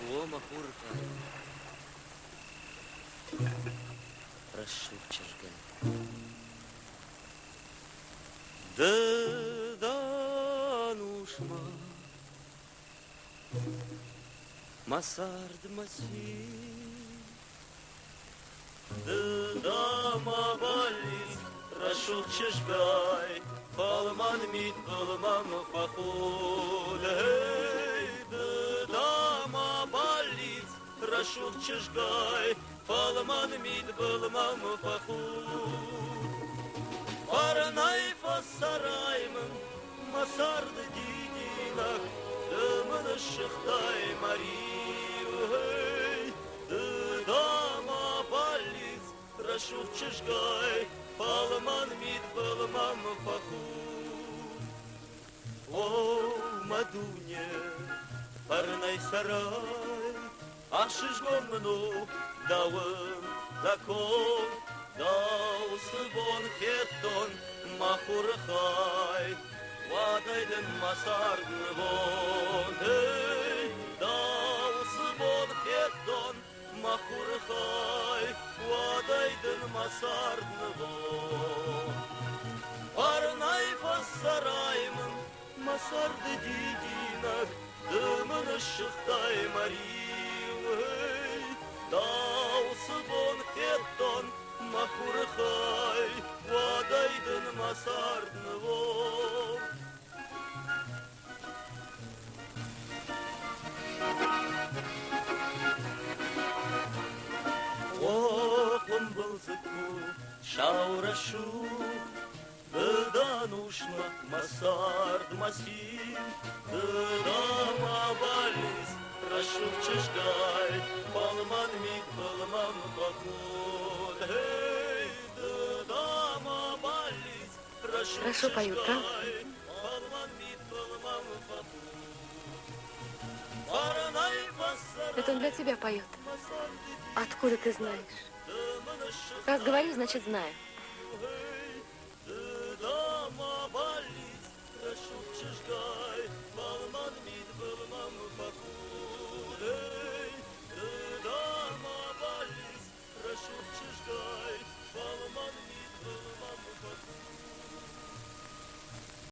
Уома Хурка. Расшибчишка. Да нушма. Масард маси. Да мабалис. Расшибчишгай. Палман мит палман пахуд. Да мабалис. Расшибчишгай. Палман мит палман пахуд. Парнай фасараймын, масарды дидинах, дымын шыхтай марию, дама балиц, рашух чешгай, палман мит палман паху. О, мадуне, парнай сарай, ашишгомну, давын, закон, Даусыбон хеттон махурхай, вадайден масардны вон. Даусыбон хеттон махурхай, вадайден масардны вон. Парнай фассараймын, масарды дидинак, дымын шыхтай марию. Даусыбон хеттон махурхай, вадайдын масардны вон. Охым былзыку шаурашу, дыданушна масард масин, дыдама балис, рашух чешгай, палман мит палман пахуд. Хорошо поют, правда? Это он для тебя поет. Откуда ты знаешь? Раз говорю, значит знаю.